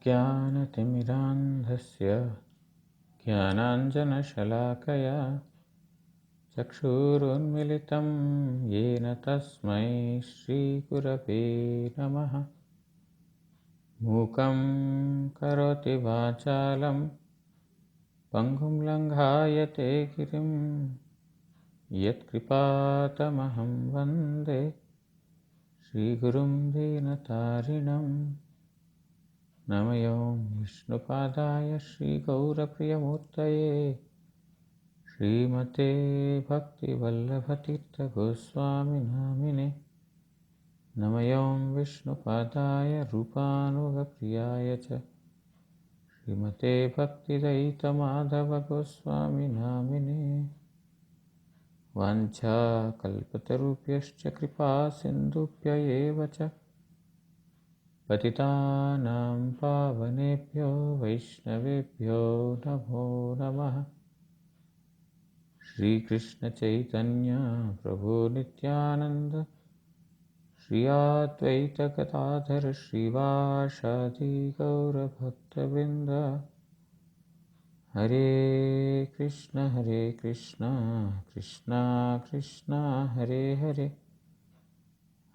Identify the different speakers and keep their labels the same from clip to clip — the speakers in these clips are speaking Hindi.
Speaker 1: ज्ञानतिमिरान्धस्य ज्ञानाञ्जनशलाकया चक्षुरुन्मिलितं येन तस्मै श्रीगुरवे नमः। मूकं करोति वाचालं पङ्गुं लङ्घायते गिरिं यत्कृपातमहं वन्दे श्रीगुरुं दीनतारिणम्। नमो विष्णुपादाय श्रीगौरप्रियमूर्तये श्रीमते भक्तिवल्लभतीर्थगोस्वामिनामिने। नमो विष्णुपादाय रूपानुगप्रियाय च श्रीमते भक्तिदयितमाधवगोस्वामिनामिने। वाञ्छाकल्पतरुभ्यश्च कृपा सिन्धुभ्य एव च पतितानां पावनेभ्यो वैष्णवेभ्यो नमो नमः। श्रीकृष्ण चैतन्य प्रभु नित्यानंद श्री अद्वैत गदाधर श्रीवासादि गौरभक्तवृंद। हरे कृष्ण कृष्ण कृष्ण हरे हरे,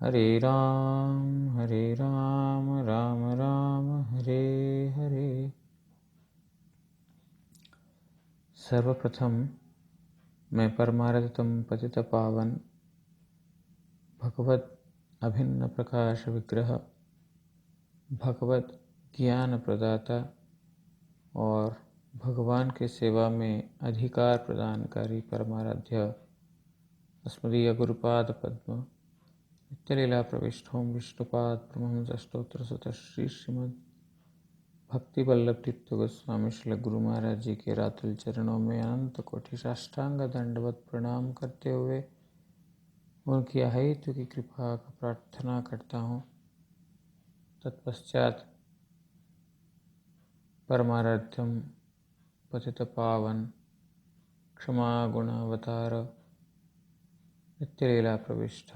Speaker 1: हरे राम राम राम हरे हरे। सर्वप्रथम मैं परमारतम पतित पावन भगवत अभिन्न प्रकाश विग्रह भगवत ज्ञान प्रदाता और भगवान के सेवा में अधिकार प्रदानकारी परमाराध्य अस्मदीय गुरुपाद पद्म नित्यलीला प्रविष्टों विष्णुपाद ब्रह्महंस स्तोत्र सुत श्री श्रीमद् भक्ति वल्लभ तीर्थ गोस्वामी श्री गुरु महाराज जी के रातुल चरणों में अनंत कोटि साष्टांग दंडवत प्रणाम करते हुए उनकी अहेतु की कृपा का प्रार्थना करता हूँ। तत्पश्चात परमाराध्यम पतित पावन क्षमा गुणावतार नित्यलीला प्रविष्ट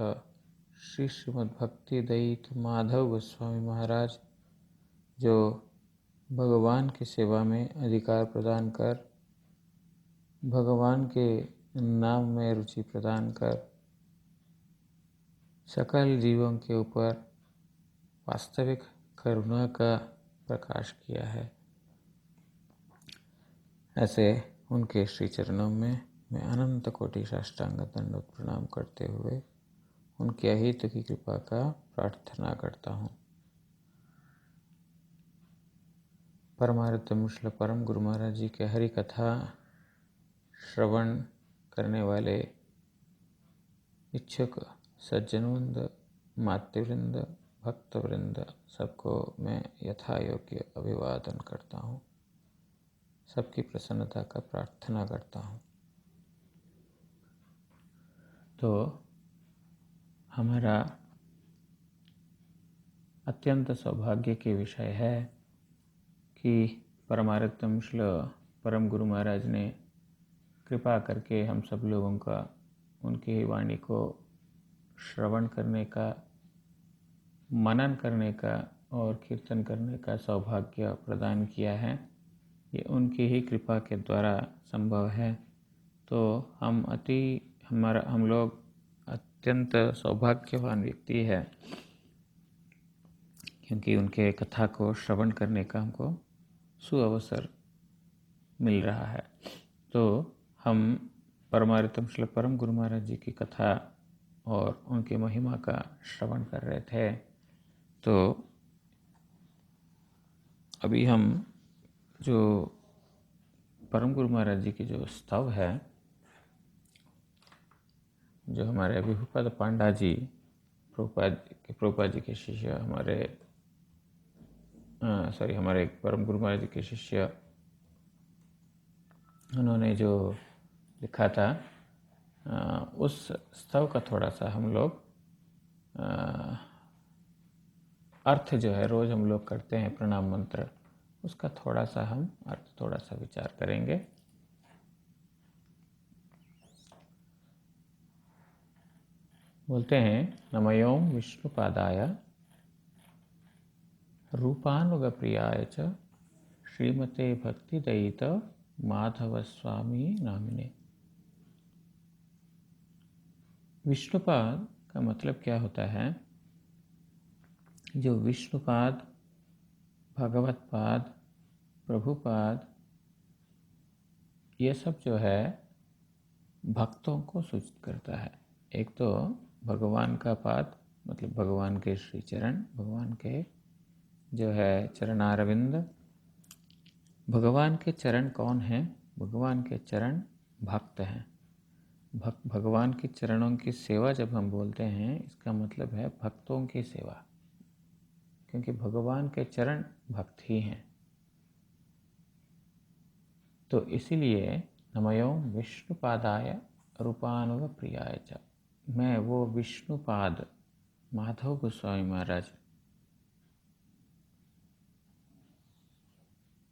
Speaker 1: श्री श्रीमद् भक्ति दयित माधव गोस्वामी महाराज जो भगवान की सेवा में अधिकार प्रदान कर भगवान के नाम में रुचि प्रदान कर सकल जीवों के ऊपर वास्तविक करुणा का प्रकाश किया है, ऐसे उनके श्री चरणों में मैं अनंत कोटि साष्टांग दंडवत प्रणाम करते हुए उनके अहित की कृपा का प्रार्थना करता हूँ। परमारतम श्री परम गुरु महाराज जी के हरि कथा श्रवण करने वाले इच्छुक सज्जनवृंद, मातृवृंद, भक्तवृंद सबको मैं यथा योग्य अभिवादन करता हूँ, सबकी प्रसन्नता का प्रार्थना करता हूँ। तो हमारा अत्यंत सौभाग्य के विषय है कि परमारतम श्री परम गुरु महाराज ने कृपा करके हम सब लोगों का उनकी वाणी को श्रवण करने का, मनन करने का और कीर्तन करने का सौभाग्य प्रदान किया है। ये उनकी ही कृपा के द्वारा संभव है। तो हम लोग अत्यंत सौभाग्यवान व्यक्ति है क्योंकि उनके कथा को श्रवण करने का हमको सुअवसर मिल रहा है। तो हम परमारतम श्री परम गुरु महाराज जी की कथा और उनकी महिमा का श्रवण कर रहे थे। तो अभी हम जो परम गुरु महाराज जी की जो स्तव है, जो हमारे विभुपद पांडा जी प्रभुपाद जी के शिष्य हमारे परम गुरु महाराज जी के शिष्य उन्होंने जो लिखा था, उस स्तव का थोड़ा सा हम लोग अर्थ जो है रोज हम लोग करते हैं प्रणाम मंत्र, उसका थोड़ा सा हम अर्थ थोड़ा सा विचार करेंगे। बोलते हैं नमयों विष्णुपादाय रूपानुगप्रियाय च श्रीमते भक्तिदयित माधव स्वामी नामिने। विष्णुपाद का मतलब क्या होता है? जो विष्णुपाद, भगवतपाद, प्रभुपाद, ये सब जो है भक्तों को सूचित करता है। एक तो भगवान का पाद मतलब भगवान के श्री चरण, भगवान के जो है चरणारविंद। भगवान के चरण कौन है? भगवान के चरण भक्त हैं। भगवान के चरणों की सेवा जब हम बोलते हैं, इसका मतलब है भक्तों की सेवा, क्योंकि भगवान के चरण भक्त ही हैं। तो इसीलिए नमयों विष्णुपादाय रूपानुगप्रियाय च, मैं वो विष्णुपाद माधव गोस्वामी महाराज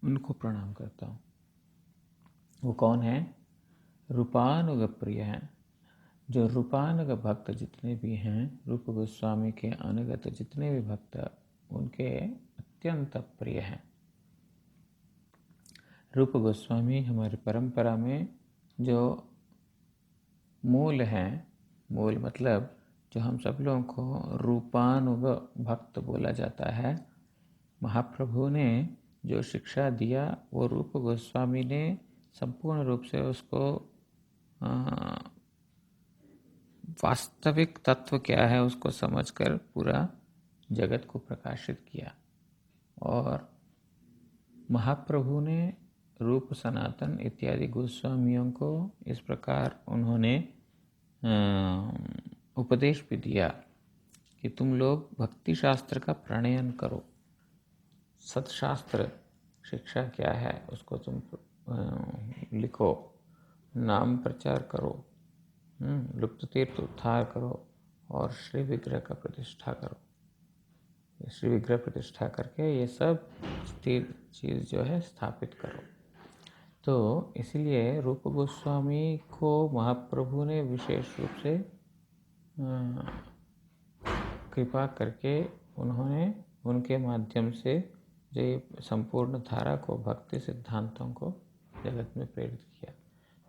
Speaker 1: उनको प्रणाम करता हूँ। वो कौन है? रूपानुग प्रिय हैं। जो रूपानुग भक्त जितने भी हैं, रूप गोस्वामी के अनुगत जितने भी भक्त उनके अत्यंत प्रिय हैं। रूप गोस्वामी हमारी परंपरा में जो मूल हैं, मूल मतलब जो हम सब लोगों को रूपानुग भक्त बोला जाता है, महाप्रभु ने जो शिक्षा दिया वो रूप गोस्वामी ने संपूर्ण रूप से उसको वास्तविक तत्व क्या है उसको समझकर पूरा जगत को प्रकाशित किया। और महाप्रभु ने रूप, सनातन इत्यादि गोस्वामियों को इस प्रकार उन्होंने उपदेश भी दिया कि तुम लोग भक्ति शास्त्र का प्रणयन करो। सत्शास्त्र शिक्षा क्या है उसको तुम लिखो, नाम प्रचार करो, लुप्त तीर्थ उद्धार करो और श्री विग्रह का प्रतिष्ठा करो। श्री विग्रह प्रतिष्ठा करके ये सब स्थिर चीज़ जो है स्थापित करो। तो इसलिए रूप गोस्वामी को महाप्रभु ने विशेष रूप से कृपा करके उन्होंने उनके माध्यम से जो संपूर्ण धारा को, भक्ति सिद्धांतों को जगत में प्रेरित किया।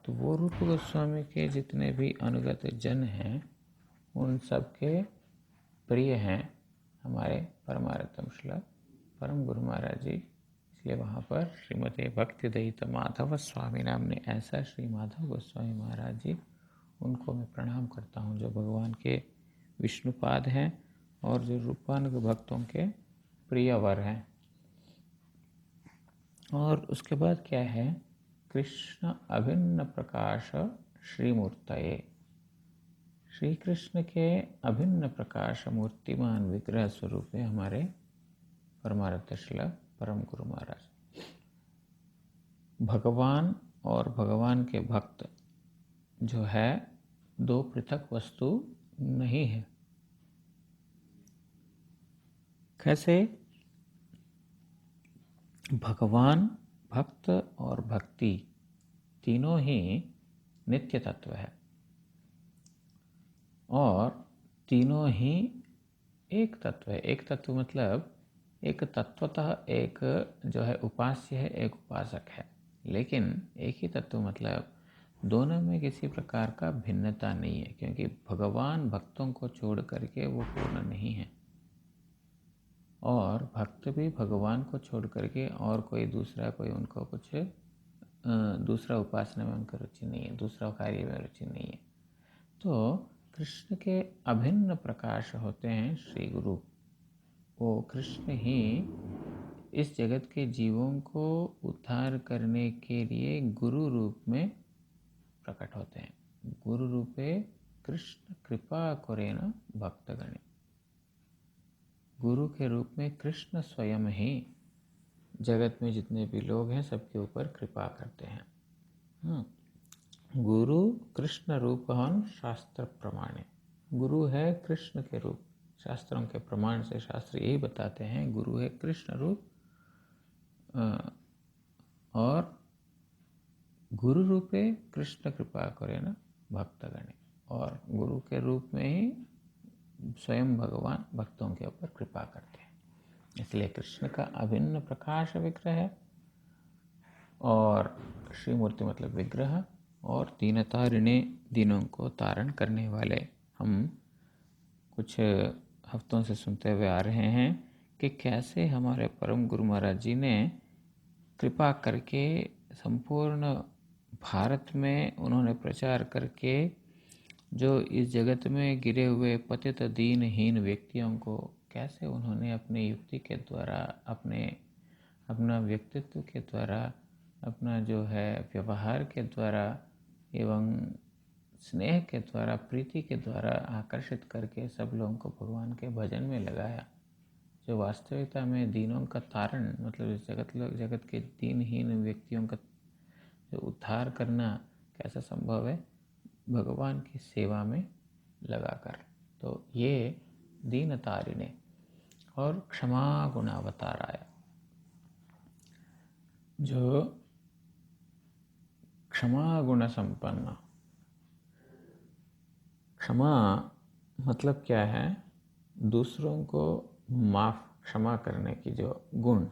Speaker 1: तो वो रूप गोस्वामी के जितने भी अनुगत जन हैं उन सब के प्रिय हैं हमारे परमारतम श्रील परम गुरु महाराज जी। इसलिए वहाँ पर श्रीमते भक्तिदयित माधव स्वामी नाम ने, ऐसा श्री माधव गोस्वामी महाराज जी, उनको मैं प्रणाम करता हूँ, जो भगवान के विष्णुपाद हैं और जो रूपानुग भक्तों के प्रिय वर हैं। और उसके बाद क्या है? कृष्ण अभिन्न प्रकाश श्रीमूर्तये। श्री कृष्ण के अभिन्न प्रकाश मूर्तिमान विग्रह स्वरूप है हमारे परमारथ श्रील परम गुरु महाराज। भगवान और भगवान के भक्त जो है दो पृथक वस्तु नहीं है। कैसे? भगवान, भक्त और भक्ति तीनों ही नित्य तत्व है और तीनों ही एक तत्व है। एक तत्व मतलब एक तत्वतः एक जो है उपास्य है, एक उपासक है, लेकिन एक ही तत्व मतलब दोनों में किसी प्रकार का भिन्नता नहीं है, क्योंकि भगवान भक्तों को छोड़ करके वो पूर्ण नहीं है और भक्त भी भगवान को छोड़ करके और कोई दूसरा, कोई उनको कुछ दूसरा उपासना में उनका रुचि नहीं है, दूसरा कार्य में रुचि नहीं है। तो कृष्ण के अभिन्न प्रकाश होते हैं श्री गुरु। वो कृष्ण ही इस जगत के जीवों को उद्धार करने के लिए गुरु रूप में प्रकट होते हैं। गुरु रूपे कृष्ण कृपा करेन भक्तगणे। गुरु के रूप में कृष्ण स्वयं ही जगत में जितने भी लोग हैं सबके ऊपर कृपा करते हैं। गुरु कृष्ण रूप हन शास्त्र प्रमाणे। गुरु है कृष्ण के रूप। शास्त्रों के प्रमाण से शास्त्र यही बताते हैं गुरु है कृष्ण रूप और गुरु रूपे कृष्ण कृपा करे न भक्तगणे। और गुरु के रूप में ही स्वयं भगवान भक्तों के ऊपर कृपा करते हैं। इसलिए कृष्ण का अभिन्न प्रकाश विग्रह है, और श्री मूर्ति मतलब विग्रह, और दीनता ऋणे दीनों को तारण करने वाले। हम कुछ हफ्तों से सुनते हुए आ रहे हैं कि कैसे हमारे परम गुरु महाराज जी ने कृपा करके संपूर्ण भारत में उन्होंने प्रचार करके जो इस जगत में गिरे हुए पतित दीनहीन व्यक्तियों को कैसे उन्होंने अपनी युक्ति के द्वारा, अपना व्यक्तित्व के द्वारा, अपना जो है व्यवहार के द्वारा एवं स्नेह के द्वारा, प्रीति के द्वारा आकर्षित करके सब लोगों को भगवान के भजन में लगाया। जो वास्तविकता में दीनों का तारण, मतलब इस जगत के दीनहीन व्यक्तियों का जो उद्धार करना कैसा संभव है, भगवान की सेवा में लगाकर। तो ये दीन तारिणे और क्षमा गुणावतार आया। जो क्षमा गुण संपन्न, क्षमा मतलब क्या है? दूसरों को क्षमा करने की जो गुण,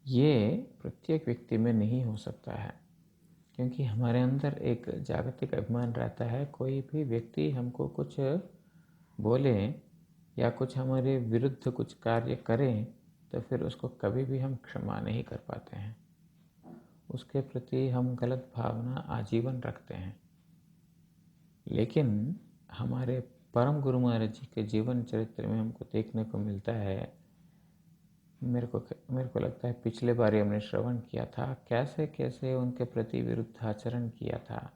Speaker 1: ये प्रत्येक व्यक्ति में नहीं हो सकता है, क्योंकि हमारे अंदर एक जागतिक अभिमान रहता है। कोई भी व्यक्ति हमको कुछ बोले या कुछ हमारे विरुद्ध कुछ कार्य करें तो फिर उसको कभी भी हम क्षमा नहीं कर पाते हैं। उसके प्रति हम गलत भावना आजीवन रखते हैं। लेकिन हमारे परम गुरु महाराज जी के जीवन चरित्र में हमको देखने को मिलता है, मेरे को लगता है पिछले बार हमने श्रवण किया था, कैसे कैसे उनके प्रति विरुद्ध आचरण किया था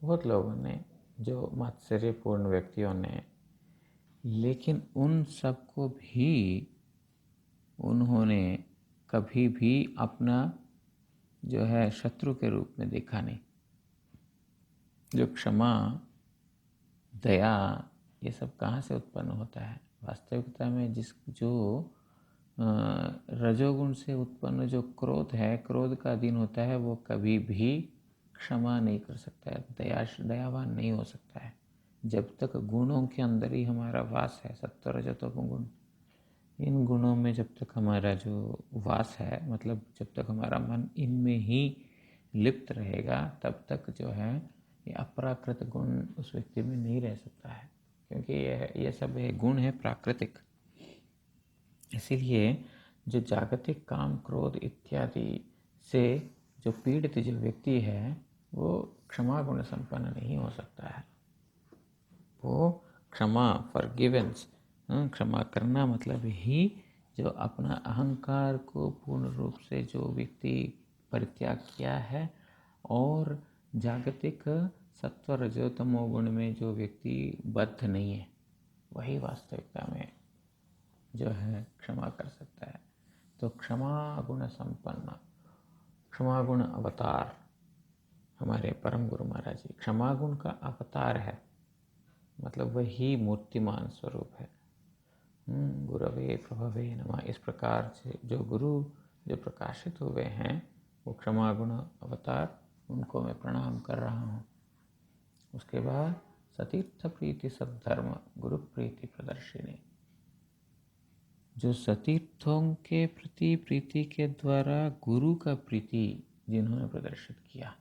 Speaker 1: बहुत लोगों ने, जो मात्सर्यपूर्ण व्यक्तियों ने। लेकिन उन सबको भी उन्होंने कभी भी अपना जो है शत्रु के रूप में देखा नहीं। जो क्षमा, दया, ये सब कहाँ से उत्पन्न होता है? वास्तविकता में जो रजोगुण से उत्पन्न जो क्रोध है, क्रोध का अधीन होता है, वो कभी भी क्षमा नहीं कर सकता है, दयावान नहीं हो सकता है। जब तक गुणों के अंदर ही हमारा वास है, सत्व रजो तमो गुण, इन गुणों में जब तक हमारा जो वास है, मतलब जब तक हमारा मन इनमें ही लिप्त रहेगा, तब तक जो है ये अप्राकृत गुण उस व्यक्ति में नहीं रह सकता है, क्योंकि ये सब गुण है प्राकृतिक। इसीलिए जो जागतिक काम, क्रोध इत्यादि से जो पीड़ित जो व्यक्ति है, वो क्षमा गुण संपन्न नहीं हो सकता है। वो क्षमा, फॉरगिवेंस, क्षमा करना मतलब ही जो अपना अहंकार को पूर्ण रूप से जो व्यक्ति परित्याग किया है, और जागतिक सत्व रजो तमो गुण में जो व्यक्ति बद्ध नहीं है, वही वास्तविकता में जो है क्षमा कर सकता है। तो क्षमा गुण संपन्न, क्षमा गुण अवतार हमारे परम गुरु महाराज जी क्षमा गुण का अवतार है, मतलब वही मूर्तिमान स्वरूप है। गुरवे प्रभवे नमः, इस प्रकार से जो गुरु जो प्रकाशित हुए हैं, वो क्षमा गुण अवतार, उनको मैं प्रणाम कर रहा हूँ। उसके बाद सतीर्थ प्रीति सद्धर्म गुरु प्रीति प्रदर्शिनी, जो सतीर्थों के प्रति प्रीति के द्वारा गुरु का प्रीति जिन्होंने प्रदर्शित किया,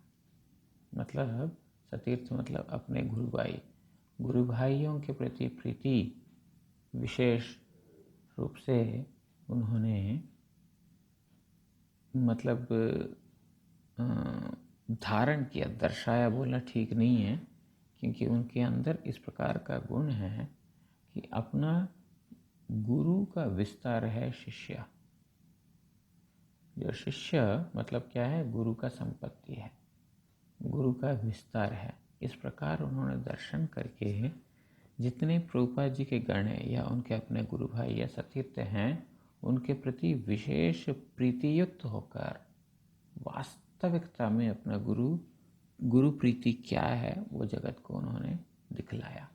Speaker 1: मतलब सतीर्थ मतलब अपने गुरु भाइयों के प्रति प्रीति विशेष रूप से उन्होंने, मतलब धारण किया, दर्शाया बोलना ठीक नहीं है, क्योंकि उनके अंदर इस प्रकार का गुण है कि अपना गुरु का विस्तार है शिष्य। जो शिष्य मतलब क्या है? गुरु का संपत्ति है, गुरु का विस्तार है। इस प्रकार उन्होंने दर्शन करके जितने प्रभुपाद जी के गण हैं या उनके अपने गुरु भाई या सतीर्थ हैं, उनके प्रति विशेष प्रीतियुक्त होकर वास्तविकता में अपना गुरु प्रीति क्या है वो जगत को उन्होंने दिखलाया।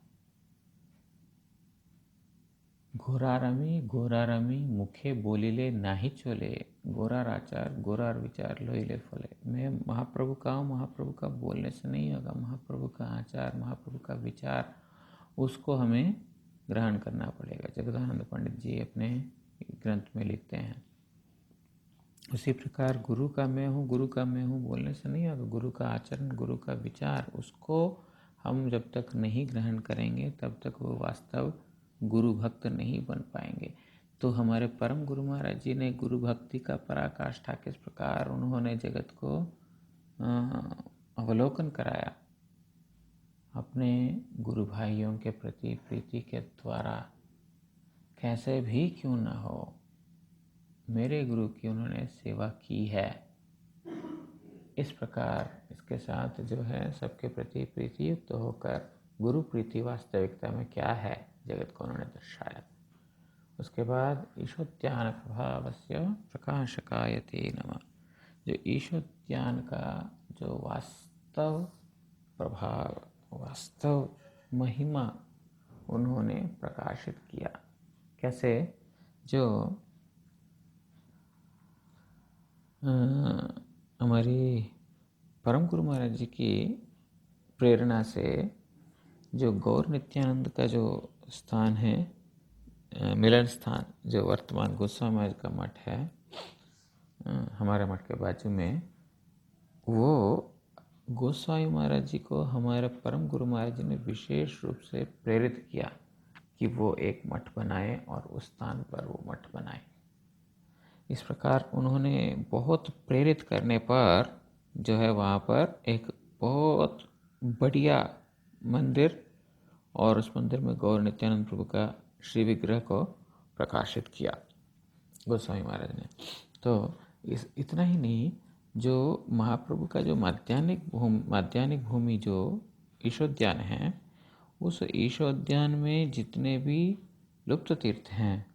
Speaker 1: घोरारमी मुखे बोलिले नाही चोले, गोरार आचार गोरार विचार लोहिले फले। मैं महाप्रभु का हूँ, महाप्रभु का बोलने से नहीं होगा, महाप्रभु का आचार, महाप्रभु का विचार, उसको हमें ग्रहण करना पड़ेगा। जगदानंद पंडित जी अपने ग्रंथ में लिखते हैं। उसी प्रकार गुरु का मैं हूँ, गुरु का मैं हूँ बोलने से नहीं होगा। गुरु का आचरण, गुरु का विचार, उसको हम जब तक नहीं ग्रहण करेंगे तब तक वो वास्तव गुरु भक्त नहीं बन पाएंगे। तो हमारे परम गुरु महाराज जी ने गुरु भक्ति का पराकाष्ठा किस प्रकार उन्होंने जगत को अवलोकन कराया, अपने गुरु भाइयों के प्रति प्रीति के द्वारा, कैसे भी क्यों न हो मेरे गुरु की उन्होंने सेवा की है। इस प्रकार इसके साथ जो है सबके प्रति प्रीति युक्त होकर गुरु प्रीति वास्तविकता में क्या है जगत को उन्होंने दर्शाया। उसके बाद ईशोद्यान प्रभावस्य प्रकाशकाय ते नमः। जो ईशोद्यान का जो वास्तव प्रभाव, वास्तव महिमा उन्होंने प्रकाशित किया। कैसे? जो हमारी परम गुरु महाराज जी की प्रेरणा से जो गौर नित्यानंद का जो स्थान है, मिलन स्थान, जो वर्तमान गोस्वामी महाराज का मठ है हमारे मठ के बाजू में, वो गोस्वामी महाराज जी को हमारे परम गुरु महाराज जी ने विशेष रूप से प्रेरित किया कि वो एक मठ बनाए और उस स्थान पर वो मठ बनाए। इस प्रकार उन्होंने बहुत प्रेरित करने पर जो है वहाँ पर एक बहुत बढ़िया मंदिर और उस मंदिर में गौर नित्यानंद प्रभु का श्री विग्रह को प्रकाशित किया गोस्वामी महाराज ने। तो इतना ही नहीं, जो महाप्रभु का जो माध्यानिक भूमि जो ईशोद्यान है, उस ईशोद्यान में जितने भी लुप्त तीर्थ हैं,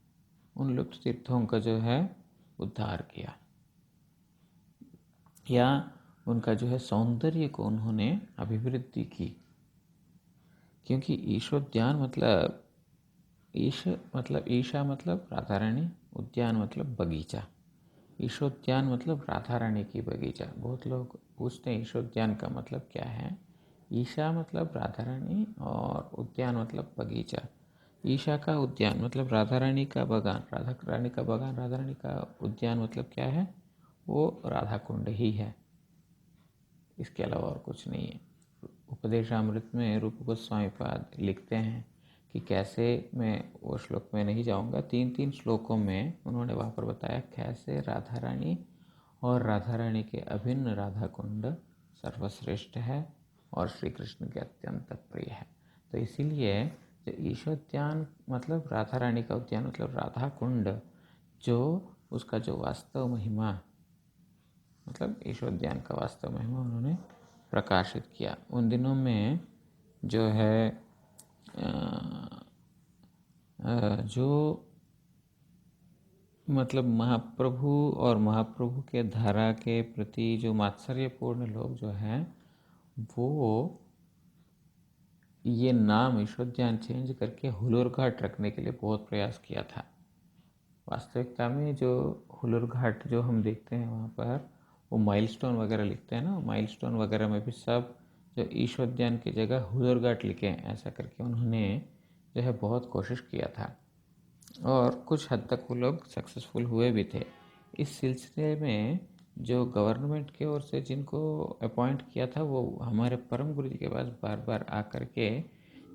Speaker 1: उन लुप्त तीर्थों का जो है उद्धार किया, या उनका जो है सौंदर्य को उन्होंने अभिवृद्धि की। क्योंकि ईशोद्यान मतलब ईशा मतलब राधा रानी, उद्यान मतलब बगीचा। ईशोद्यान मतलब राधा रानी की बगीचा। बहुत लोग पूछते हैं ईशोद्यान का मतलब क्या है। ईशा मतलब राधा रानी और उद्यान मतलब बगीचा। ईशा का उद्यान मतलब राधा रानी का बगान, राधा रानी का बगान, राधा रानी का उद्यान मतलब क्या है? वो राधा कुंड ही है, इसके अलावा और कुछ नहीं है। उपदेशामृत में रूप गोस्वामी पाद लिखते हैं कि कैसे, मैं वो श्लोक में नहीं जाऊंगा, 3 श्लोकों में उन्होंने वहाँ पर बताया कैसे राधा रानी और राधा रानी के अभिन्न राधा कुंड सर्वश्रेष्ठ है और श्री कृष्ण के अत्यंत प्रिय है। तो इसीलिए जो ईशोद्यान मतलब राधा रानी का उद्यान मतलब राधा कुंड, जो उसका जो वास्तव महिमा मतलब ईशोद्यान का वास्तव महिमा उन्होंने प्रकाशित किया। उन दिनों में जो है जो मतलब महाप्रभु और महाप्रभु के धारा के प्रति जो मात्सर्यपूर्ण लोग जो हैं, वो ये नाम ईशोद्यान चेंज करके हुलूर घाट रखने के लिए बहुत प्रयास किया था। वास्तविकता में जो हुलूर घाट जो हम देखते हैं वहाँ पर वो माइलस्टोन वगैरह लिखते हैं ना, माइलस्टोन वगैरह में भी सब जो ईशोद्यान की जगह हुलूर घाट लिखे हैं, ऐसा करके उन्होंने जो है बहुत कोशिश किया था और कुछ हद तक वो लोग सक्सेसफुल हुए भी थे। इस सिलसिले में जो गवर्नमेंट की ओर से जिनको अपॉइंट किया था, वो हमारे परम गुरु जी के पास बार बार आकर के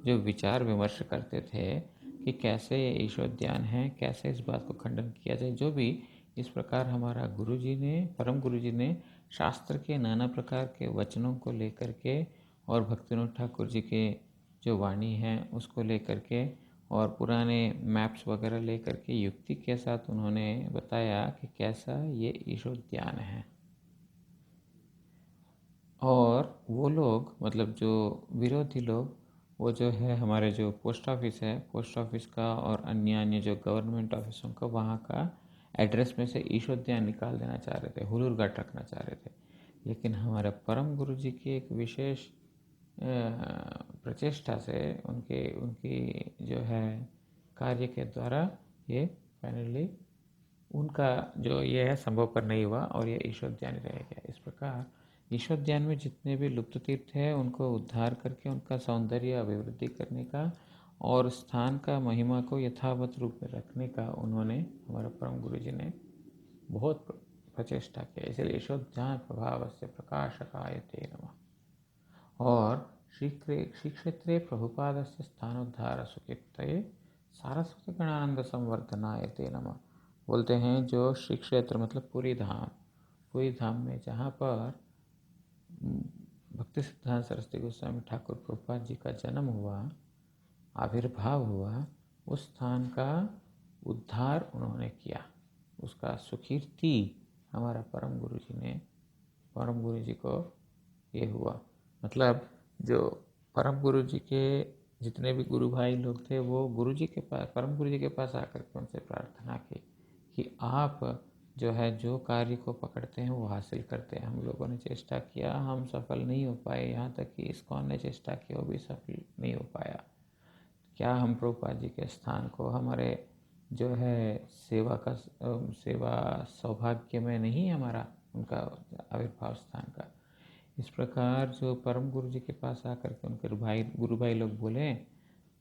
Speaker 1: जो विचार विमर्श करते थे कि कैसे ये ईशोद्यान है, कैसे इस बात को खंडन किया जाए। जो भी इस प्रकार हमारा गुरु जी ने, परम गुरु जी ने शास्त्र के नाना प्रकार के वचनों को लेकर के और भक्तिविनोद ठाकुर जी के जो वाणी है उसको लेकर के और पुराने मैप्स वगैरह लेकर के युक्ति के साथ उन्होंने बताया कि कैसा ये ईशोद्यान है। और वो लोग मतलब जो विरोधी लोग, वो जो है हमारे जो पोस्ट ऑफिस है, पोस्ट ऑफिस का और अन्य जो गवर्नमेंट ऑफिसों का, वहाँ का एड्रेस में से ईशोद्यान निकाल देना चाह रहे थे, हुलूर घाट रखना चाह रहे थे। लेकिन हमारे परम गुरु जी की एक विशेष प्रचेष्टा से, उनकी जो है कार्य के द्वारा ये फाइनली उनका जो ये है संभवपर नहीं हुआ और ये ईशोद्यान रह गया। इस प्रकार ईशोद्यान में जितने भी लुप्त तीर्थ हैं उनको उद्धार करके उनका सौंदर्य अभिवृद्धि करने का और स्थान का महिमा को यथावत रूप में रखने का उन्होंने, हमारा परम गुरु जी ने बहुत प्रचेष्टा किया। इसलिए शोध्यान प्रभाव से प्रकाशकायते नमः। और श्री क्षेत्रे प्रभुपाद से स्थानोद्धार सुकीर्तये सारस्वत गणानंद संवर्धनायते नमः। बोलते हैं जो श्री क्षेत्र मतलब पूरी धाम में जहाँ पर भक्ति सिद्धांत सरस्वती गोस्वामी ठाकुर प्रभुपाद जी का जन्म हुआ, आविर्भाव हुआ, उस स्थान का उद्धार उन्होंने किया, उसका सुकीर्ति हमारा परम गुरु जी को ये हुआ। मतलब जो परम गुरु जी के जितने भी गुरु भाई लोग थे वो परम गुरु जी के पास आकर के उनसे प्रार्थना की कि आप जो है जो कार्य को पकड़ते हैं वो हासिल करते हैं। हम लोगों ने चेष्टा किया, हम सफल नहीं हो पाए, यहाँ तक कि इस्कॉन ने चेष्टा की वो भी सफल नहीं हो पाया। क्या हम प्रभुपाद जी के स्थान को हमारे जो है सेवा सौभाग्य में नहीं, हमारा उनका आविर्भाव स्थान का। इस प्रकार जो परम गुरु जी के पास आकर के उनके गुरु भाई लोग बोले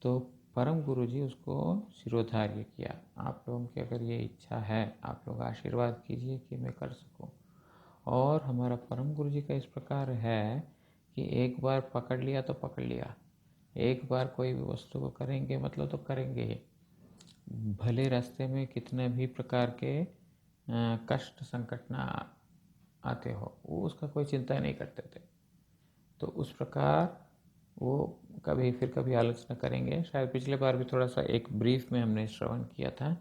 Speaker 1: तो परम गुरु जी उसको शिरोधार्य किया। आप लोगों की अगर ये इच्छा है, आप लोग आशीर्वाद कीजिए कि मैं कर सकूं। और हमारा परम गुरु जी का इस प्रकार है कि एक बार पकड़ लिया तो पकड़ लिया, एक बार कोई भी वस्तु को करेंगे मतलब तो करेंगे ही, भले रास्ते में कितने भी प्रकार के कष्ट संकट ना आते हो, वो उसका कोई चिंता नहीं करते थे। तो उस प्रकार वो कभी आलोचना करेंगे। शायद पिछले बार भी थोड़ा सा एक ब्रीफ में हमने श्रवण किया था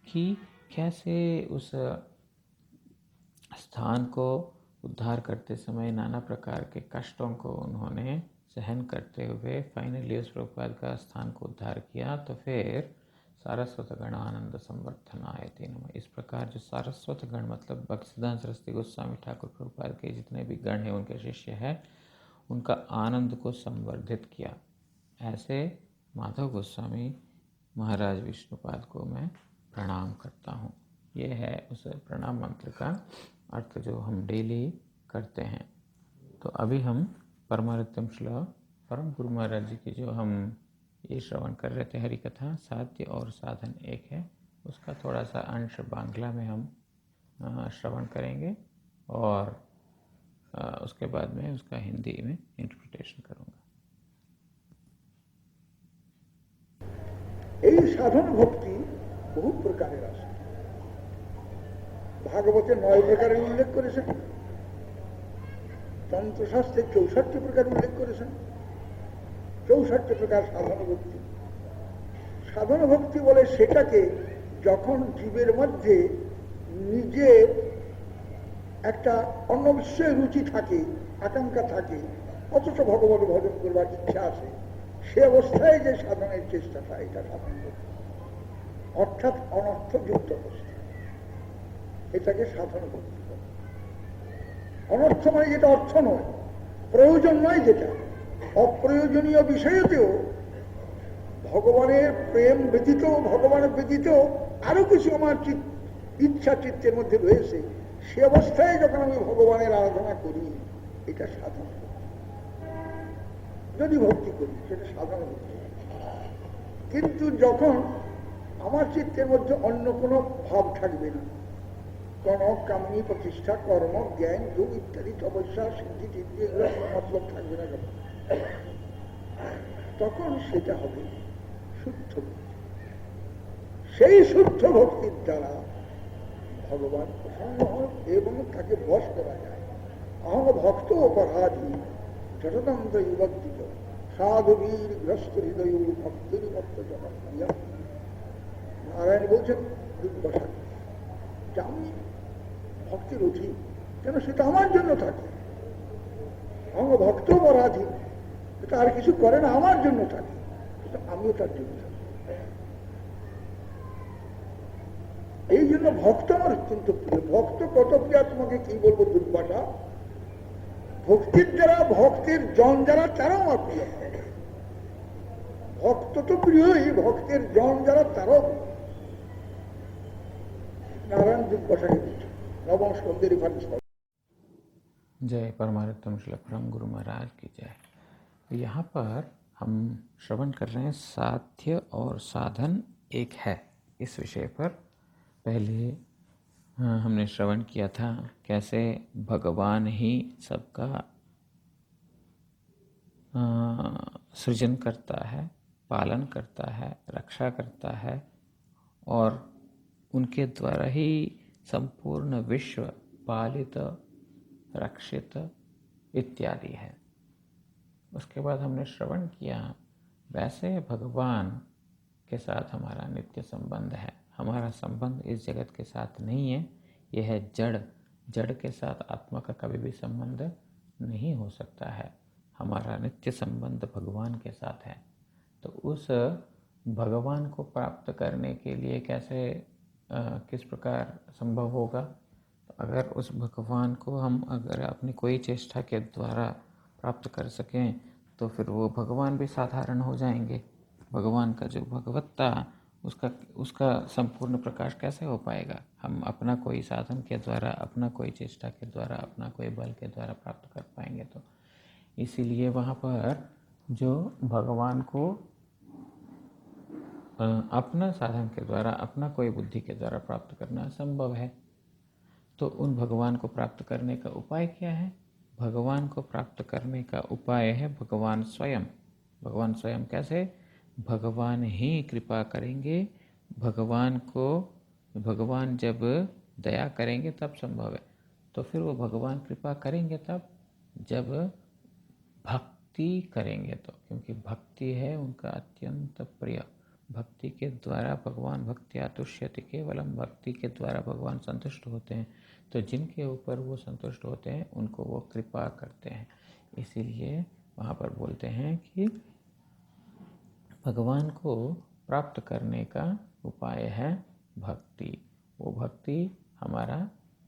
Speaker 1: कि कैसे उस स्थान को उद्धार करते समय नाना प्रकार के कष्टों को उन्होंने सहन करते हुए फाइनली उस प्रभुपाद का स्थान को उद्धार किया। तो फिर सारस्वत गणानंद संवर्धनायते नमः। इस प्रकार जो सारस्वत गण मतलब भक्तिसिद्धांत सरस्वती गोस्वामी ठाकुर प्रभुपाद के जितने भी गण हैं, उनके शिष्य हैं, उनका आनंद को संवर्धित किया। ऐसे माधव गोस्वामी महाराज विष्णुपाद को मैं प्रणाम करता हूँ। ये है उस प्रणाम मंत्र का अर्थ जो हम डेली करते हैं। तो अभी हम परमारत्यम श्लोक परम गुरु महाराज जी की जो हम ये श्रवण कर रहे थे, हरि कथा साध्य और साधन एक है, उसका थोड़ा सा अंश बांग्ला में हम श्रवण करेंगे और उसके बाद में उसका हिंदी में इंटरप्रिटेशन करूँगा।
Speaker 2: এই সাধন ভক্তি বহু প্রকারের আছে। ভাগবতে 9 প্রকারের উল্লেখ করেছেন, তন্ত্রশাস্ত্রে 64 প্রকার উল্লেখ করেছেন। 64 প্রকার সাধন ভক্তি। সাধন ভক্তি বলে সেটাকে যখন জীবের মধ্যে নিজে একটা অন্যবিশ্বের রুচি থাকে, আকাঙ্ক্ষা থাকে, অথচ ভগবান ভজন করবার ইচ্ছা আছে, সে অবস্থায় যে সাধনের চেষ্টাটা, এটা সাধন ভক্তি, অর্থাৎ অনর্থযুক্ত অবস্থা, এটাকে সাধন ভক্তি বলে। অনর্থ মানে যেটা অর্থ নয়, প্রয়োজন নয়, যেটা অপ্রয়োজনীয় বিষয়তেও ভগবানের প্রেম ব্যতীত, ভগবানের ব্যতীত আরো কিছু আমার ইচ্ছা চিত্তের মধ্যে রয়েছে, সে অবস্থায় যখন আমি ভগবানের আরাধনা করি, এটা সাধন ভক্তি। যদি ভক্তি করি সেটা সাধন ভক্তি। কিন্তু যখন আমার চিত্তের মধ্যে অন্য কোনো ভাব থাকবে না, কোন কামনী, প্রতিষ্ঠা, কর্ম, জ্ঞান, যোগ ইত্যাদি তপস্যা, সিদ্ধি টিদ্ধি এগুলো কোনো মতলব থাকবে না, যখন তখন সেটা হবে শুদ্ধ ভক্তি। সেই শুদ্ধ ভক্তির দ্বারা ভগবান প্রসন্ন হন এবং তাকে বশ করা যায়। অহং ভক্ত অপরাধী জটতন্ত্র বিবর্তিত সাধুবীর গ্রস্ত হৃদয় ভক্তির ভক্ত জগৎ। নারায়ণ বলছেন দুর্দশা যে আমি ভক্তির অধীন, কেন সেটা আমার জন্য থাকে। অহং ভক্ত অপরাধী, এটা আর কিছু করে না, আমার জন্য থাকে, আমিও তার জন্য থাকি। এই জন্য ভক্ত আমার অত্যন্ত প্রিয়। ভক্ত কত প্রিয় তোমাকে কি বলবো, দুর্বাসা। ভক্তির যারা, ভক্তের জন যারা, তারাও আমার প্রিয়। ভক্ত তো প্রিয়ই, ভক্তের জন যারা তারাও প্রিয়। नारायण दुर्दशा के पीछे नवम स्कंदे रिफरेंस।
Speaker 1: जय परमारत्तम श्री परम गुरु महाराज की जय। यहाँ पर हम श्रवण कर रहे हैं साध्य और साधन एक है इस विषय पर। पहले हमने श्रवण किया था कैसे भगवान ही सबका सृजन करता है, पालन करता है, रक्षा करता है और उनके द्वारा ही संपूर्ण विश्व पालित, रक्षित इत्यादि है। उसके बाद हमने श्रवण किया वैसे भगवान के साथ हमारा नित्य संबंध है। हमारा संबंध इस जगत के साथ नहीं है, यह है जड़। जड़ के साथ आत्मा का कभी भी संबंध नहीं हो सकता है। हमारा नित्य संबंध भगवान के साथ है। तो उस भगवान को प्राप्त करने के लिए कैसे किस प्रकार संभव होगा? तो अगर उस भगवान को हम अगर अपनी कोई चेष्टा के द्वारा प्राप्त कर सकें तो फिर वो भगवान भी साधारण हो जाएंगे। भगवान का जो भगवत्ता उसका संपूर्ण प्रकाश कैसे हो पाएगा? हम अपना कोई साधन के द्वारा, अपना कोई चेष्टा के द्वारा, अपना कोई बल के द्वारा प्राप्त कर पाएंगे? तो इसीलिए वहाँ पर जो भगवान को अपना साधन के द्वारा, अपना कोई बुद्धि के द्वारा प्राप्त करना असंभव है। तो उन भगवान को प्राप्त करने का उपाय क्या है? भगवान को प्राप्त करने का उपाय है भगवान स्वयं। भगवान स्वयं कैसे? भगवान ही कृपा करेंगे। भगवान जब दया करेंगे तब संभव है। तो फिर वो भगवान कृपा करेंगे तब जब भक्ति करेंगे तो, क्योंकि भक्ति है उनका अत्यंत प्रिय। भक्ति के द्वारा भगवान भक्त्या तुष्यति केवलम, भक्ति के द्वारा भगवान संतुष्ट होते हैं। तो जिनके ऊपर वो संतुष्ट होते हैं उनको वो कृपा करते हैं। इसीलिए वहाँ पर बोलते हैं कि भगवान को प्राप्त करने का उपाय है भक्ति। वो भक्ति हमारा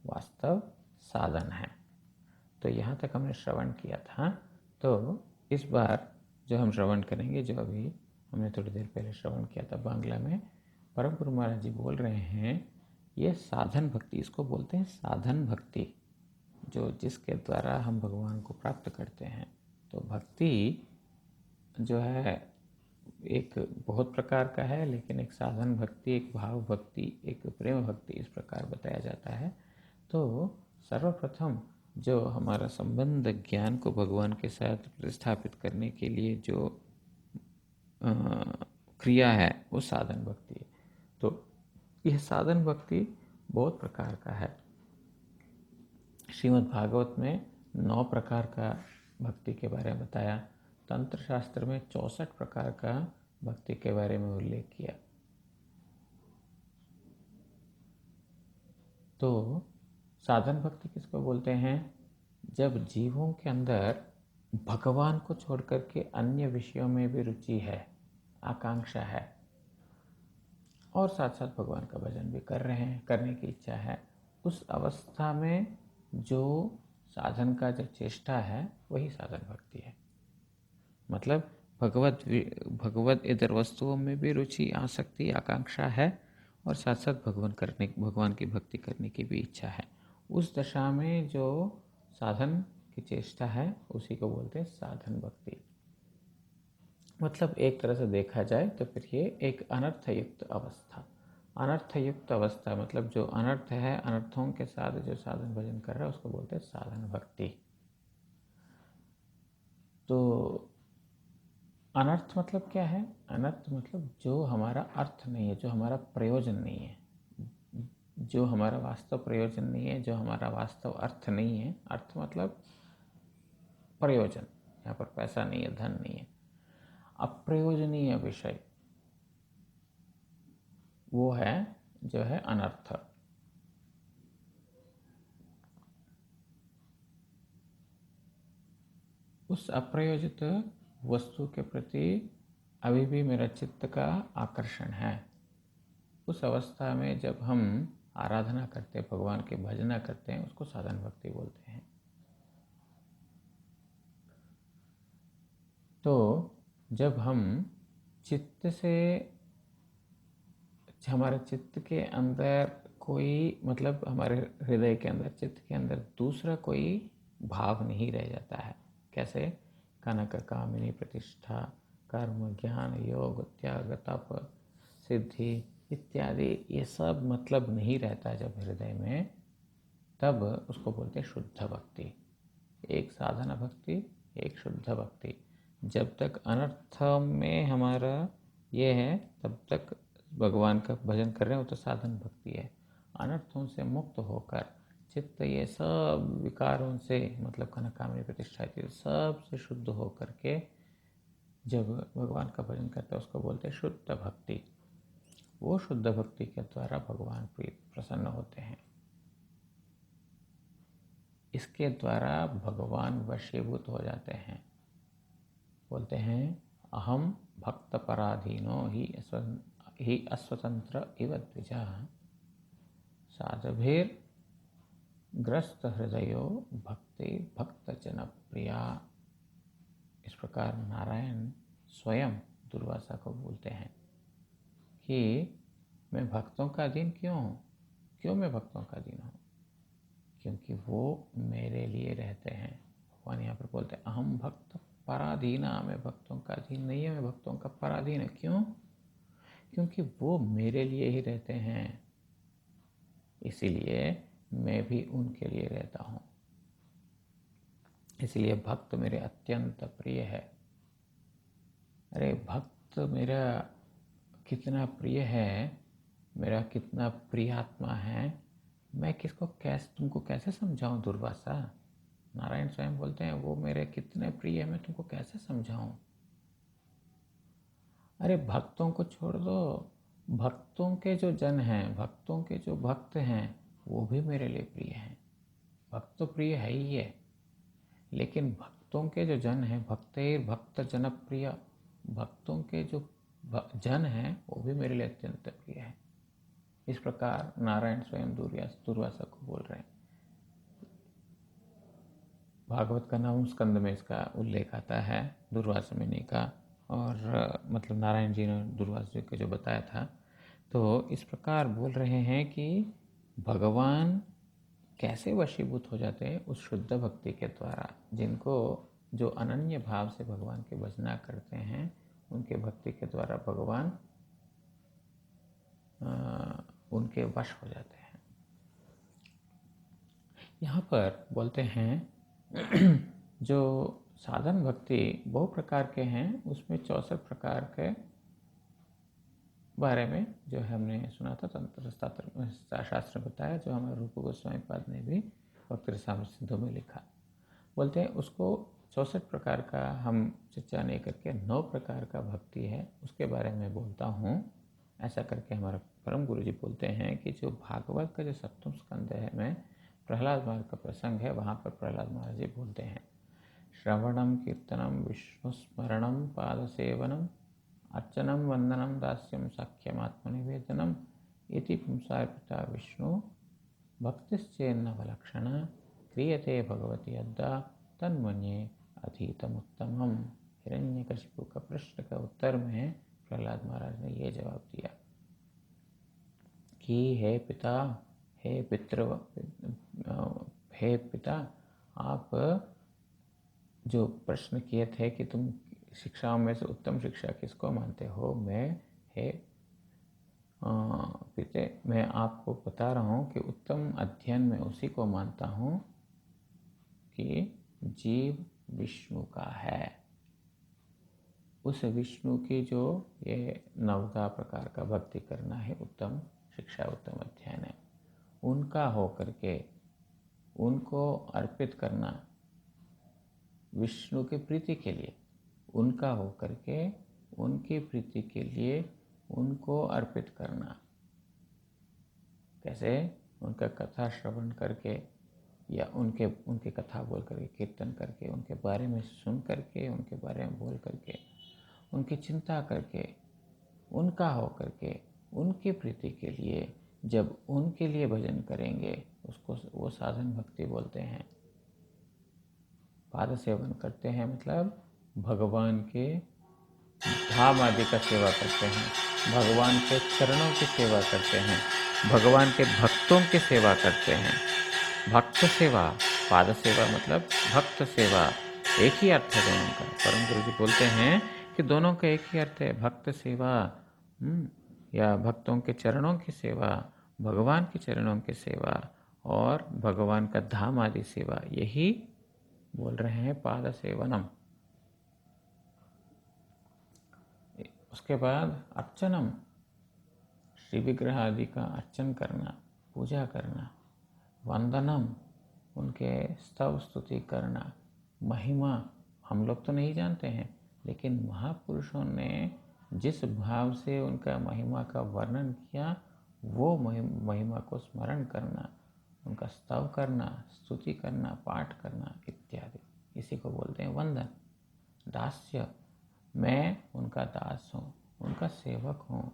Speaker 1: वास्तव साधन है। तो यहाँ तक हमने श्रवण किया था। तो इस बार जो हम श्रवण करेंगे, जो अभी हमने थोड़ी देर पहले श्रवण किया था बांग्ला में, परम गुरु महाराज जी बोल रहे हैं ये साधन भक्ति, इसको बोलते हैं साधन भक्ति, जो जिसके द्वारा हम भगवान को प्राप्त करते हैं। तो भक्ति जो है एक बहुत प्रकार का है, लेकिन एक साधन भक्ति, एक भाव भक्ति, एक प्रेम भक्ति, इस प्रकार बताया जाता है। तो सर्वप्रथम जो हमारा संबंध ज्ञान को भगवान के साथ प्रतिस्थापित करने के लिए जो क्रिया है वो साधन भक्ति है। तो यह साधन भक्ति बहुत प्रकार का है। श्रीमद् भागवत में 9 प्रकार का भक्ति के बारे में बताया। तंत्र शास्त्र में 64 प्रकार का भक्ति के बारे में उल्लेख किया। तो साधन भक्ति किसको बोलते हैं? जब जीवों के अंदर भगवान को छोड़कर के अन्य विषयों में भी रुचि है, आकांक्षा है और साथ साथ भगवान का भजन भी कर रहे हैं, करने की इच्छा है, उस अवस्था में जो साधन का जो चेष्टा है वही साधन भक्ति है। मतलब भगवत इधर वस्तुओं में भी रुचि, आसक्ति, आकांक्षा है और साथ साथ भगवान की भक्ति करने की भी इच्छा है। उस दशा में जो साधन की चेष्टा है उसी को बोलते हैं साधन भक्ति। मतलब एक तरह से देखा जाए तो फिर ये एक अनर्थयुक्त अवस्था, अनर्थयुक्त अवस्था मतलब जो अनर्थ है, अनर्थों के साथ जो साधन भजन कर रहा है उसको बोलते हैं साधन भक्ति। तो अनर्थ मतलब क्या है? अनर्थ मतलब जो हमारा अर्थ नहीं है, जो हमारा प्रयोजन नहीं है, जो हमारा वास्तव प्रयोजन नहीं है, जो हमारा वास्तव अर्थ नहीं है। अर्थ मतलब प्रयोजन, यहाँ पर पैसा नहीं है, धन नहीं है। अप्रयोजनीय विषय वो है जो है अनर्थ। उस अप्रयोजित वस्तु के प्रति अभी भी मेरा चित्त का आकर्षण है। उस अवस्था में जब हम आराधना करते हैं, भगवान की भजना करते हैं, उसको साधन भक्ति बोलते हैं। तो जब हम चित्त से, हमारे चित्त के अंदर कोई, मतलब हमारे हृदय के अंदर, चित्त के अंदर दूसरा कोई भाव नहीं रह जाता है। कैसे? कनक कामिनी प्रतिष्ठा, कर्म, ज्ञान, योग, त्याग, तप, सिद्धि इत्यादि ये सब मतलब नहीं रहता जब हृदय में, तब उसको बोलते हैं शुद्ध भक्ति। एक साधना भक्ति, एक शुद्ध भक्ति। जब तक अनर्थ में हमारा ये है तब तक भगवान का भजन कर रहे हैं, वो तो साधन भक्ति है। अनर्थों से मुक्त होकर चित्त ये सब विकारों से, मतलब कनकामनी, प्रतिष्ठा इत्यादि सब से शुद्ध होकर के जब भगवान का भजन करते हैं उसको बोलते हैं शुद्ध भक्ति। वो शुद्ध भक्ति के द्वारा भगवान प्रसन्न होते हैं। इसके द्वारा भगवान वशीभूत हो जाते हैं। बोलते हैं अहम भक्त पराधीनो ही अस्वतंत्र इव द्विजा साधुभिर ग्रस्त हृदयो भक्ति भक्त जन प्रिया। इस प्रकार नारायण स्वयं दुर्वासा को बोलते हैं कि मैं भक्तों का अधीन क्यों हूँ? क्यों मैं भक्तों का अधीन हूँ? क्योंकि वो मेरे लिए रहते हैं। भगवान यहाँ पर बोलते हैं अहम भक्त पराधीना, मैं भक्तों का अधीन नहीं है, मैं भक्तों का पराधीन है। क्यों? क्योंकि वो मेरे लिए ही रहते हैं, इसीलिए मैं भी उनके लिए रहता हूँ। इसलिए भक्त मेरे अत्यंत प्रिय है। अरे भक्त मेरा कितना प्रिय है, मेरा कितना प्रियात्मा है, मैं तुमको कैसे समझाऊं दुर्वासा? नारायण स्वयं बोलते हैं वो मेरे कितने प्रिय है, मैं तुमको कैसे समझाऊं? अरे भक्तों को छोड़ दो, भक्तों के जो जन हैं, भक्तों के जो भक्त हैं वो भी मेरे लिए प्रिय हैं। भक्त तो प्रिय है ही है, लेकिन भक्तों के जो जन हैं, भक्त जनप्रिय, भक्तों के जो जन हैं वो भी मेरे लिए अत्यंत प्रिय है। इस प्रकार नारायण स्वयं दुर्वासा को बोल रहे हैं। भागवत का 9वें स्कंद में इसका उल्लेख आता है दुर्वासा मुनि का, और मतलब नारायण जी ने दुर्वासा जी को जो बताया था। तो इस प्रकार बोल रहे हैं कि भगवान कैसे वशीभूत हो जाते हैं उस शुद्ध भक्ति के द्वारा। जिनको जो अनन्य भाव से भगवान के भजना करते हैं, उनके भक्ति के द्वारा भगवान उनके वश हो जाते हैं। यहाँ पर बोलते हैं जो साधन भक्ति बहु प्रकार के हैं, उसमें 64 प्रकार के बारे में जो हमने सुना था तंत्र शास्त्र बताया, जो हमारे रूप गोस्वामी पाद ने भी भक्ति रसामृत सिंधु में लिखा। बोलते हैं उसको 64 प्रकार का हम चर्चा नहीं करके 9 प्रकार का भक्ति है उसके बारे में बोलता हूँ। ऐसा करके हमारा परम गुरु जी बोलते हैं कि जो भागवत का जो 7वां स्कंद है में प्रहलाद महाराज का प्रसंग है, वहाँ पर प्रहलाद महाराज जी बोलते हैं श्रवणम कीर्तनम विष्णु स्मरणम पाद सेवनम अर्चनम वंदनम दास्यम साख्यमात्मनिवेदनम इति पुंसार्पिता विष्णु भक्तिश्चेन्नवलक्षण क्रियते भगवती अद्दा तन्मन्ये अधीतमुत्तमम्। हिरण्यकशिपु का प्रश्न का उत्तर में प्रहलाद महाराज ने ये जवाब दिया कि हे पिता, आप जो प्रश्न किए थे कि तुम शिक्षाओं में से उत्तम शिक्षा किसको मानते हो, मैं आपको बता रहा हूँ कि उत्तम अध्ययन में उसी को मानता हूँ कि जीव विष्णु का है। उस विष्णु की जो ये 9 प्रकार का भक्ति करना है उत्तम शिक्षा, उत्तम अध्ययन है, उनका हो करके उनको अर्पित करना, विष्णु की प्रीति के लिए उनका हो करके उनकी प्रीति के लिए उनको अर्पित करना। कैसे? उनका कथा श्रवण करके या उनके कथा बोल करके, कीर्तन करके, उनके बारे में सुन करके, उनके बारे में बोल करके, उनकी चिंता करके, उनका हो करके उनकी प्रीति के लिए जब उनके लिए भजन करेंगे उसको वो साधन भक्ति बोलते हैं। पाद सेवन करते हैं मतलब भगवान के धाम आदि का सेवा करते हैं, भगवान के चरणों की सेवा करते हैं, भगवान के भक्तों की सेवा करते हैं। भक्त सेवा, पाद सेवा मतलब भक्त सेवा, एक ही अर्थ है दोनों का। परम गुरु जी बोलते हैं कि दोनों का एक ही अर्थ है, भक्त सेवा या भक्तों के चरणों की सेवा, भगवान के चरणों की सेवा और भगवान का धाम आदि सेवा, यही बोल रहे हैं पाद सेवनम। उसके बाद अर्चनम, श्री विग्रह आदि का अर्चन करना, पूजा करना। वंदनम, उनके स्तव स्तुति करना। महिमा हम लोग तो नहीं जानते हैं, लेकिन महापुरुषों ने जिस भाव से उनका महिमा का वर्णन किया, वो महिमा को स्मरण करना, उनका स्तव करना, स्तुति करना, पाठ करना इत्यादि, इसी को बोलते हैं वंदन। दास्य, मैं उनका दास हूँ, उनका सेवक हूँ,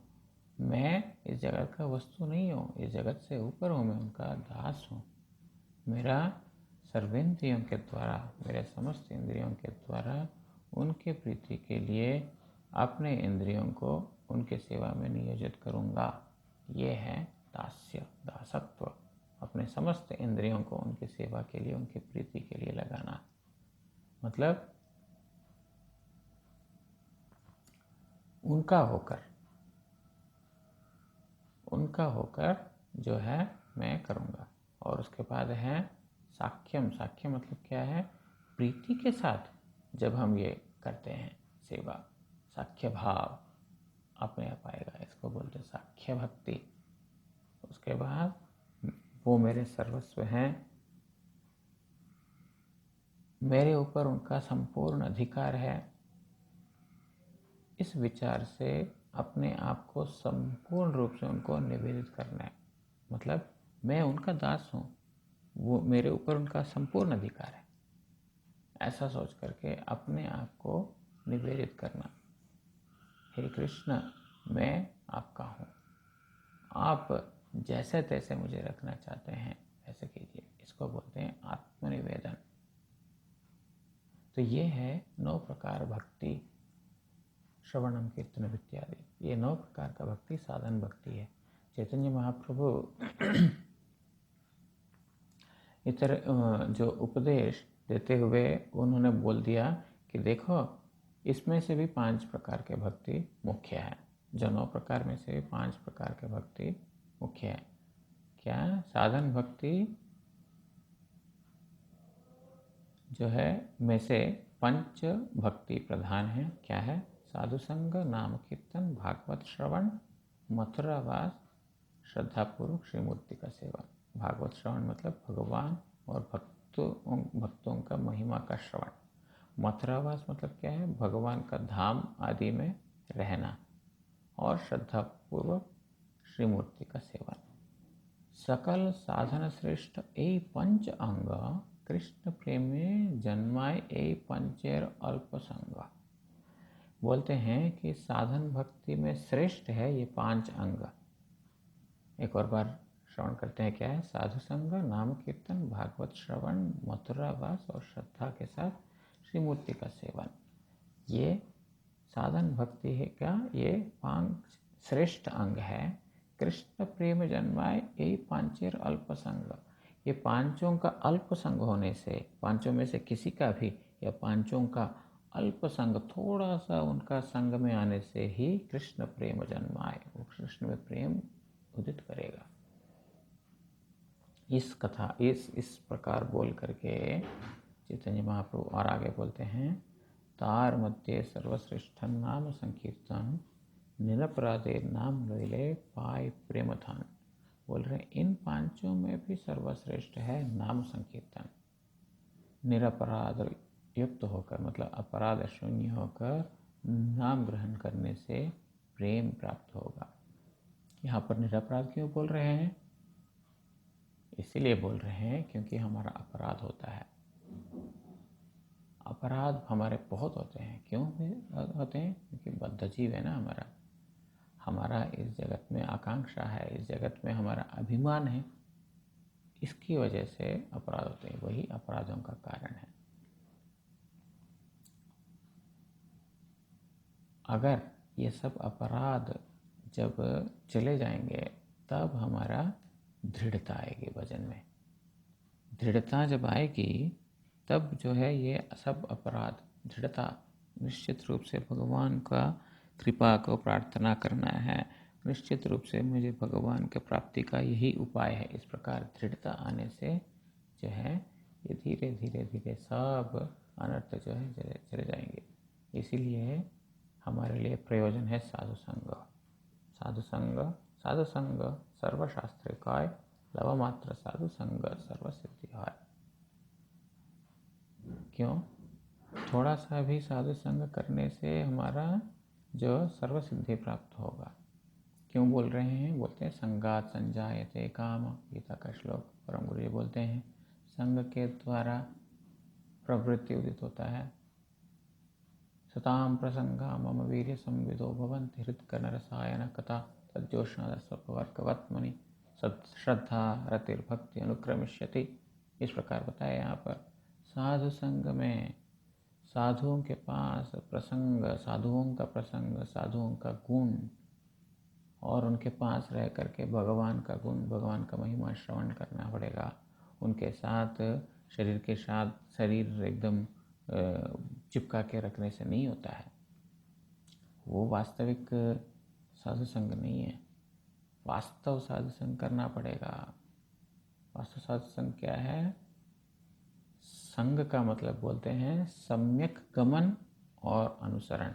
Speaker 1: मैं इस जगत का वस्तु नहीं हूँ, इस जगत से ऊपर हूँ, मैं उनका दास हूँ। मेरा सर्वेंद्रियों के द्वारा, मेरे समस्त इंद्रियों के द्वारा उनके प्रीति के लिए अपने इंद्रियों को उनके सेवा में नियोजित करूँगा। ये है दास्य, दासत्व, अपने समस्त इंद्रियों को उनकी सेवा के लिए, उनकी प्रीति के लिए लगाना। मतलब उनका होकर जो है मैं करूँगा। और उसके बाद है साख्यम। साख्य मतलब क्या है? प्रीति के साथ जब हम ये करते हैं सेवा, साख्य भाव अपने आप आएगा, इसको बोलते हैं साख्य भक्ति। उसके बाद वो मेरे सर्वस्व हैं, मेरे ऊपर उनका संपूर्ण अधिकार है। इस विचार से अपने आप को संपूर्ण रूप से उनको निवेदित करना है। मतलब मैं उनका दास हूँ, वो मेरे ऊपर उनका संपूर्ण अधिकार है, ऐसा सोच करके अपने आप को निवेदित करना। हे कृष्ण, मैं आपका हूँ, आप जैसे तैसे मुझे रखना चाहते हैं ऐसे कीजिए। इसको बोलते हैं आत्मनिवेदन। तो ये है 9 प्रकार भक्ति, श्रवणम कीर्तन इत्यादि। ये 9 प्रकार का भक्ति साधन भक्ति है। चैतन्य महाप्रभु इतर जो उपदेश देते हुए उन्होंने बोल दिया कि देखो, इसमें से भी 5 प्रकार के भक्ति मुख्य है। जो 9 प्रकार में से 5 प्रकार के भक्ति मुख्य है। क्या? साधन भक्ति जो है में से 5 भक्ति प्रधान है। क्या है? साधु संग, नाम कीर्तन, भागवत श्रवण, मथुरावास, श्रद्धापूर्वक श्रीमूर्ति का सेवन। भागवत श्रवण मतलब भगवान और भक्तों का महिमा का श्रवण। मथुरावास मतलब क्या है? भगवान का धाम आदि में रहना। और श्रद्धापूर्वक श्रीमूर्ति का सेवन। सकल साधन श्रेष्ठ ए 5 अंग, कृष्ण प्रेमे जन्माय ए 5 अल्प संग। बोलते हैं कि साधन भक्ति में श्रेष्ठ है ये 5 अंग। एक और बार श्रवण करते हैं। क्या है? साधु संग, नाम कीर्तन, भागवत श्रवण, मथुरावास और श्रद्धा के साथ श्रीमूर्ति का सेवन। ये साधन भक्ति है क्या? ये 5 श्रेष्ठ अंग है। कृष्ण प्रेम जन्माय ए 5 अल्प संग। ये 5 का अल्प संग होने से, 5 में से किसी का भी या 5 का अल्प संग, थोड़ा सा उनका संग में आने से ही कृष्ण प्रेम जन्माए, वो कृष्ण में प्रेम उदित करेगा। इस कथा इस प्रकार बोल करके चैतन्य महाप्रभु और आगे बोलते हैं, तार मध्य सर्वश्रेष्ठ नाम संकीर्तन, निरपराधे नाम लैले पाय प्रेमधन। बोल रहे हैं इन 5 में भी सर्वश्रेष्ठ है नाम संकीर्तन। निरपराध युक्त होकर, मतलब अपराध शून्य होकर नाम ग्रहण करने से प्रेम प्राप्त होगा। यहाँ पर निरपराध क्यों बोल रहे हैं? इसीलिए बोल रहे हैं क्योंकि हमारा अपराध होता है। अपराध हमारे बहुत होते हैं। क्यों होते हैं? क्योंकि बद्ध जीव है ना हमारा इस जगत में आकांक्षा है, इस जगत में हमारा अभिमान है, इसकी वजह से अपराध होते हैं। वही अपराधों का कारण है। अगर ये सब अपराध जब चले जाएंगे तब हमारा दृढ़ता आएगी भजन में। दृढ़ता जब आएगी तब जो है ये सब अपराध, दृढ़ता निश्चित रूप से भगवान का कृपा को प्रार्थना करना है। निश्चित रूप से मुझे भगवान के प्राप्ति का यही उपाय है। इस प्रकार दृढ़ता आने से जो है ये धीरे धीरे धीरे सब अनर्थ जो है चले जाएंगे। इसीलिए हमारे लिए प्रयोजन है साधु संग। साधु संग साधु संग सर्वशास्त्रिकाय, लव मात्र साधु संग सर्व सिद्धि हाय। क्यों? थोड़ा सा भी साधु संग करने से हमारा जो सर्व सिद्धि प्राप्त होगा। क्यों बोल रहे हैं? बोलते हैं संगात संजायते काम, गीता का श्लोक परम गुरु जी बोलते हैं संग के द्वारा प्रवृत्ति उदित होता है। सताम प्रसंगा मम वीर्य संविदो भवन्ति हृत्कर्ण रसायन कथा तज्जोष्ण स्ववर्गवत्मनि श्रद्धा रतिर्भक्ति अनुक्रमिष्यति। इस प्रकार बताया यहाँ पर। साधु संग में साधुओं के पास प्रसंग, साधुओं का प्रसंग, साधुओं का गुण और उनके पास रह करके भगवान का गुण, भगवान का महिमा श्रवण करना पड़ेगा। उनके साथ शरीर के साथ शरीर एकदम चिपका के रखने से नहीं होता है। वो वास्तविक साधु संग नहीं है। वास्तव साधु संग करना पड़ेगा। वास्तव साधु संग क्या है? संग का मतलब बोलते हैं सम्यक गमन और अनुसरण।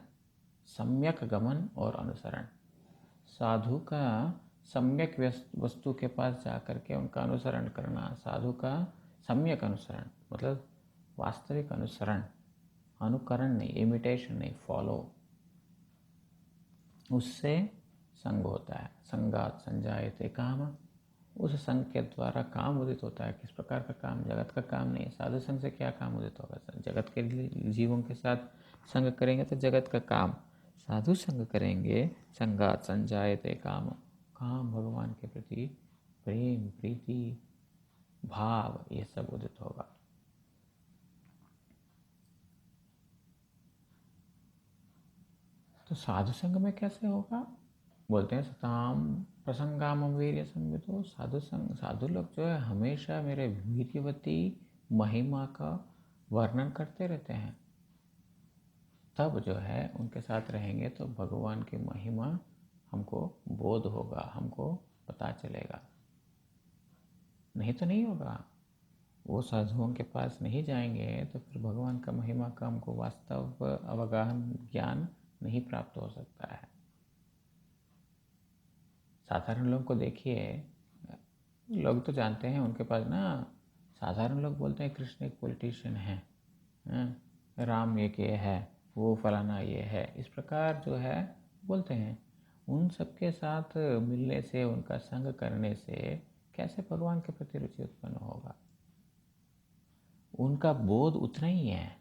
Speaker 1: सम्यक गमन और अनुसरण। साधु का सम्यक वस्तु के पास जाकर के उनका अनुसरण करना, साधु का सम्यक अनुसरण मतलब वास्तविक अनुसरण, अनुकरण नहीं, इमिटेशन नहीं, फॉलो। उससे संग होता है। संगात संजायते काम, उस संग के द्वारा काम उदित होता है। किस प्रकार का काम? जगत का काम नहीं। साधु संग से क्या काम उदित होगा? जगत के जीवों के साथ संग करेंगे तो जगत का काम। साधु संग करेंगे संगात संजायते काम, काम भगवान के प्रति प्रेम, प्रीति, भाव, ये सब उदित होगा। तो साधु संग में कैसे होगा? बोलते हैं सताम प्रसंगाम वीर्य संविदो। साधु संग, साधु लोग जो है हमेशा मेरे वीर्यवती महिमा का वर्णन करते रहते हैं। तब जो है उनके साथ रहेंगे तो भगवान की महिमा हमको बोध होगा, हमको पता चलेगा। नहीं तो नहीं होगा। वो साधुओं के पास नहीं जाएंगे तो फिर भगवान का महिमा का हमको वास्तव अवगाहन ज्ञान नहीं प्राप्त हो सकता है। साधारण लोग को देखिए, लोग तो जानते हैं उनके पास ना, साधारण लोग बोलते हैं कृष्ण एक पॉलिटिशियन है, राम ये है, वो फलाना ये है, इस प्रकार जो है बोलते हैं। उन सबके साथ मिलने से, उनका संग करने से कैसे भगवान के प्रति रुचि उत्पन्न होगा? उनका बोध उतना ही है।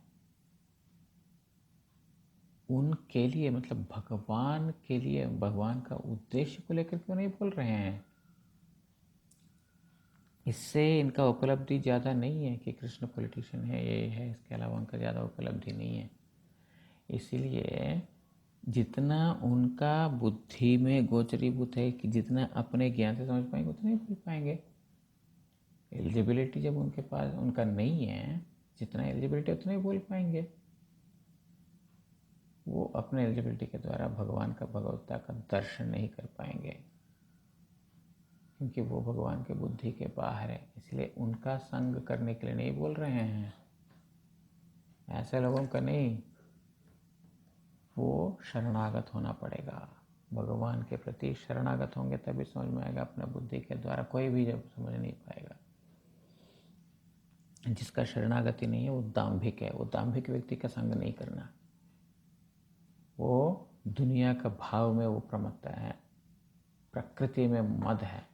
Speaker 1: उनके लिए मतलब भगवान के लिए, भगवान का उद्देश्य को लेकर क्यों नहीं बोल रहे हैं? इससे इनका उपलब्धि ज़्यादा नहीं है कि कृष्ण पॉलिटिशियन है, ये है, इसके अलावा उनका ज़्यादा उपलब्धि नहीं है। इसीलिए जितना उनका बुद्धि में गोचरीभूत है कि जितना अपने ज्ञान से समझ पाएंगे उतना ही बोल पाएंगे। एलिजिबिलिटी जब उनके पास उनका नहीं है, जितना एलिजिबिलिटी उतना ही बोल पाएंगे। वो अपने एलिजिबिलिटी के द्वारा भगवान का, भगवत्ता का दर्शन नहीं कर पाएंगे क्योंकि वो भगवान के बुद्धि के बाहर है। इसलिए उनका संग करने के लिए नहीं बोल रहे हैं, ऐसे लोगों का नहीं। वो शरणागत होना पड़ेगा, भगवान के प्रति शरणागत होंगे तभी समझ में आएगा। अपना बुद्धि के द्वारा कोई भी जब समझ नहीं पाएगा। जिसका शरणागति नहीं है वो दाम्भिक है। वो दाम्भिक व्यक्ति का संग नहीं करना। वो दुनिया का भाव में वो प्रमत्ता है, प्रकृति में मद है।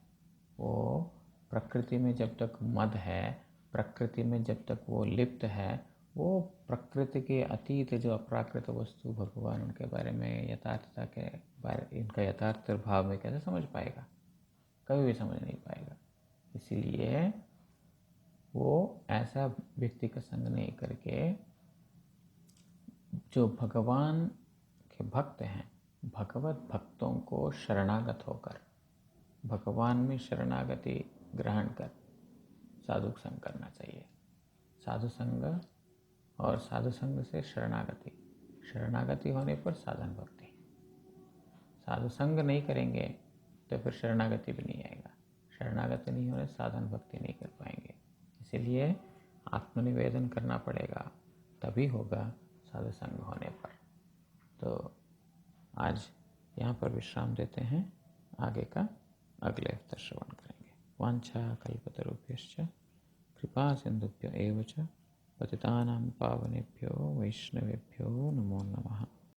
Speaker 1: वो प्रकृति में जब तक मद है, प्रकृति में जब तक वो लिप्त है, वो प्रकृति के अतीत जो अप्राकृत वस्तु भगवान उनके बारे में, यथार्थता के बारे, इनका यथार्थ भाव में कैसे समझ पाएगा? कभी भी समझ नहीं पाएगा। इसीलिए वो ऐसा व्यक्ति का संग नहीं करके जो भगवान के भक्त हैं, भगवत भक्तों को शरणागत होकर, भगवान में शरणागति ग्रहण कर साधु संग करना चाहिए। साधु संग और साधु संग से शरणागति, शरणागति होने पर साधन भक्ति। साधु संग नहीं करेंगे तो फिर शरणागति भी नहीं आएगा। शरणागति नहीं होने साधन भक्ति नहीं कर पाएंगे। इसीलिए आत्मनिवेदन करना पड़ेगा, तभी होगा साधु संग होने पर। तो आज यहाँ पर विश्राम देते हैं, आगे का अगले हफ्ते श्रवण करेंगे। वांछा कल्पतरुभ्यश्च कृपा सिंधुभ्यो एव च पतितानां पावनेभ्यो वैष्णवेभ्यो नमो नमः।